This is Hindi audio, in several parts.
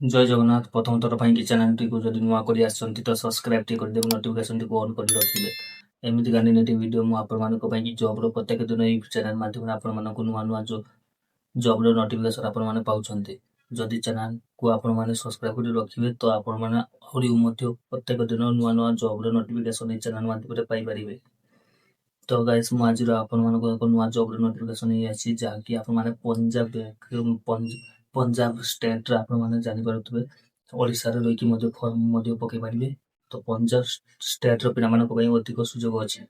जय जगन्नाथ प्रथम थर कि चैनल टी को जदि नुआ कर तो सब्सक्राइब टी कर नोटिफिकेशन टी ऑन कर रखिए एमती गांधी वीडियो मुझे जॉब प्रत्येक दिन ये चैनल माध्यम आपको नुआ नुआ जो जॉब नोटिफिकेशन आपने पाँच जदि चैनल को आपने सब्सक्राइब कर रखिए तो आपने प्रत्येक दिन नुआ नुआ जॉब नोटिफिकेशन चैनल माध्यम पाइपर। तो गाइस मुझे एक नुआ जॉब नोटिफिकेशन ये अच्छी जहाँकि आपने पंजाब स्टेट आपने जानीपे ओडिशा रही फर्म पकई पारे। तो पंजाब स्टेट पे अधिक सुजोग अच्छी।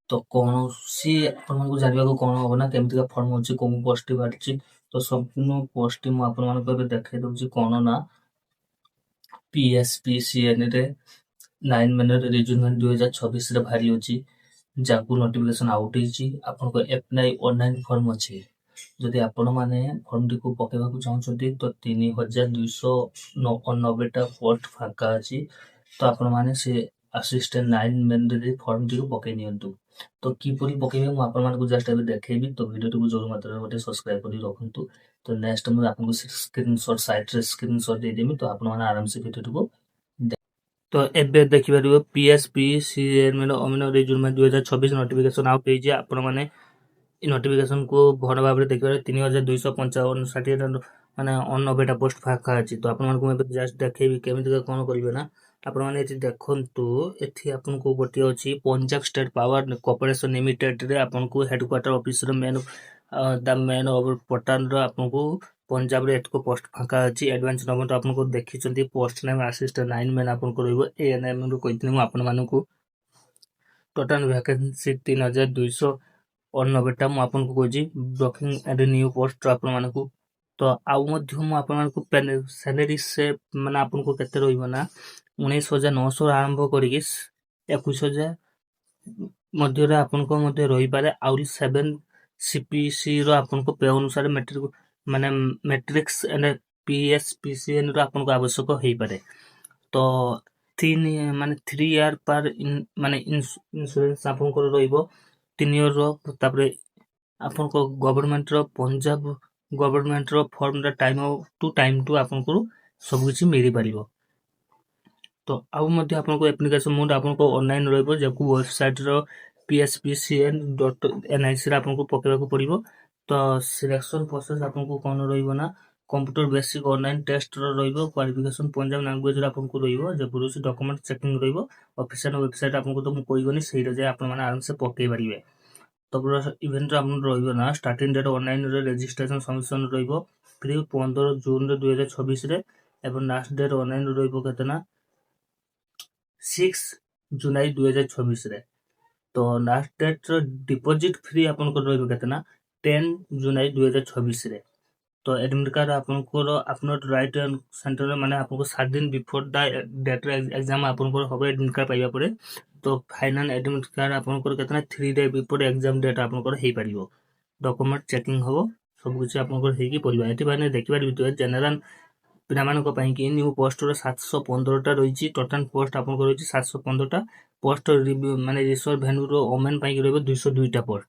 तो कौन सी आपको जानवा कौन हम ना केमती फर्म अच्छी कौ पोस्ट बाहरी। तो संपूर्ण पोस्ट मुझे देखे दूसरी कौन ना PSPCL रे 9 मिनट रिज्यूमेंट 2026 बाहरी अच्छी जहाँ नोटिफिकेशन आउट आपको एप्लाई ऑनलाइन फॉर्म अच्छी। जदि आपण मैंने फॉर्म टी को पकेवा चाहते तो 3290 पोस्ट फाँका अच्छी। तो आपण मैंने से असिस्टेंट 9 मिनट फॉर्म टी को पकई नियंतु। तो किपरि पकेबे मु आपण मानकु जस्ट एबे देखेबी। तो वीडियो को जोर मात्रा रे सब्सक्राइब कर रखंतु। तो नेक्स्ट मैं आपको स्क्रीनशॉट साइट रे स्क्रीनशॉट दे देमी तो आपण माने आराम से वीडियो को। तो एबे देखि परिबो PSPCL मेनो रिज्यूमेंट 2026 नोटिफिकेशन आउट होई जे आपण माने नोटिफिकेशन को भर भाव में देखिए 3255 षाठी माने 90 पोस्ट फाँका अच्छी। तो आपको जस्ट देखेबी केमिति कौन करेंगे ना आपने ये देखु ये आपको गोटे अच्छी Punjab state power corporation limited रे आपको headquarter office main the main पटान आपको पंजाब रे एक पोस्ट फाँका अच्छी। एडवांस नंबर आपको देखी पोस्ट नेम असिस्टेंट 9 मैन आपको रही एएनएम रू कही आपको टोटाल वैकेंसी 3290 मुझे Cauchy blocking and new post आपको। तो आपको सैलरी से माने आपको केते रहिबो ना 19,900 आरंभ करिक 21,000 मध्य आपनको मध्य रही पारे। आउरी 7 CPC रो आपनको पे अनुसार मैट्रिक माने मैट्रिक्स एंड PSPCL रो आपनको आवश्यक होई पारे। तो 3 ईयर पर माने इंश्योरेंस आपनको रहिबो 3 ईयर रो। तापरे आपनको गवर्नमेंट रो पंजाब गवर्नमेंट रो फॉर्म टाइम टू आपनको सब किछि मिली परिबो। तो आउ मध्य आपनको एप्लिकेशन मोड आपनको ऑनलाइन रहइबो जेकु वेबसाइट रो pspcn.nic रे आपनको पकेबाको पड़िबो। तो सिलेक्शन प्रोसेस आपनको कोन रहइबो ना कंप्यूटर बेसिक ऑनलाइन टेस्ट रो रहइबो। क्वालिफिकेशन पंजाब लैंग्वेज रो आपनको रहइबो जे पुरुष डॉक्यूमेंट चेकिंग रहइबो। ऑफिशियल वेबसाइट आपनको तो मु कोइगनी सेही रे जे आपण माने आराम से पकेइ परिबे। तो इवेंट आपन रहइबो ना स्टार्टिंग डेट ऑनलाइन रे रजिस्ट्रेशन सबमिशन रहइबो फ्री 15 जून रे 2026 रे एवं लास्ट डेट ऑनलाइन रहइबो केतना 6 जुलाई 2026 रे। तो लास्ट डेट डिपॉजिट फ्री आपनको रहइबो केतना 10 जुलाई 2026 रे। तो एडमिट कार्ड आपनको अपलोड राइट सेंटर माने आपको 7 दिन बिफोर द डेट एग्जाम आपनको होबे एडमिट कार्ड पाइबा पड़े। तो फाइनल एडमिट कार्ड आपनको केतना 3 डे बिफोर एग्जाम डेट आपनको हेई परिबो। डॉक्यूमेंट चेकिंग हो सब कुछ आपनको हेकी परिबा। एटी माने देखिबा वीडियो जनरल पिलामानको पई कि न्यू पोस्ट रो 715 टा रहिछि। टोटल पोस्ट आपनको रहिछि 715 टा पोस्ट रिव्यू माने रिसर्व वैल्यू रो ओमेन पई रहबो 202 टा पोस्ट।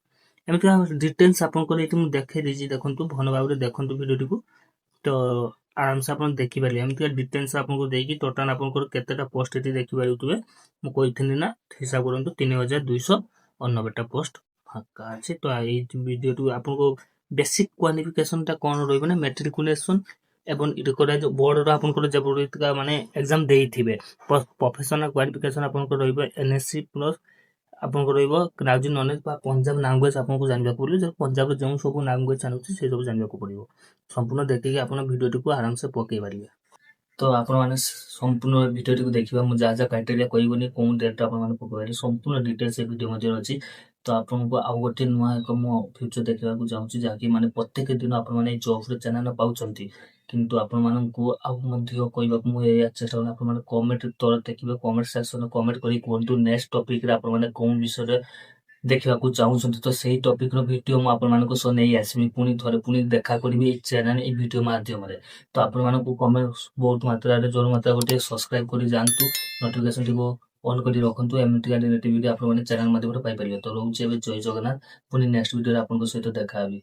एमती डिटेल्स आपको लेकिन देखे दीजिए देखंतु भन भाबरे देखंतु वीडियो को। तो आराम से अपन देखि पारे एमती डिटेल्स आपको देकी टोटल आपको केतेटा पोस्ट एटी देखि पारुतबे मु कहिथिनि ना हिसाब करंतु 3290 टा पोस्ट फाका अछि। तो एई वीडियो टू आपको बेसिक क्वालिफिकेशन टा कोन रहइबो ना मैट्रिकुलेशन एवं रिकॉर्ड बोर्ड रो आपको जबरदस्त माने एग्जाम देइथिबे। प्रोफेशनल क्वालिफिकेशन आपको रहइबो NSC प्लस आपको रहिबो ग्रेजुएट नॉलेज बा पंजाब लैंग्वेज आपको जानबा पड़िबो जे पंजाब रे जों सब लैंग्वेज चानुछि से सब जानबा पड़िबो। संपूर्ण देखि आपण वीडियो को आराम से पकई पारिबे। तो आपण माने संपूर्ण वीडियो को देखिबा मु जा जा क्राइटेरिया कहबोनी कोन डेट आपण माने पकई संपूर्ण डिटेल्स ए वीडियो मध्ये अछि। तो आपनको आउ गोटे नुआ एक मो फ्यूचर देखा चाहूँ जहाँकि माने प्रत्येक दिन आपण माने जॉब रे चैनल पाउछंती किंतु आपण माननकु आउ मध्ये कहबाक मु या चेष्टा आपण माने कमेंट तोर देखिबे कमेंट सेक्शन कमेंट करी कोनतु नेक्स्ट टॉपिक रे आपण माने कोन विषय रे देखा चाहूँ। तो सही टॉपिक रो वीडियो मु आपण मानको सो नै आसमी पुनी थरे पुनी देखा करबी ए चैनल ए वीडियो माध्यम रे। तो आपण मानको कमेंट बहुत मात्रा रे जोर मात्रा गोटे सब्सक्राइब करी जानतु नोटिफिकेशन टिको ऑन करी रखंतु एमटी गाडी वीडियो आपण माने चैनल माध्यम रे पाई परिबे। तो रहउचे जय जगन्नाथ पुनी नेक्स्ट वीडियो रे आपनको सहित देखा हबी।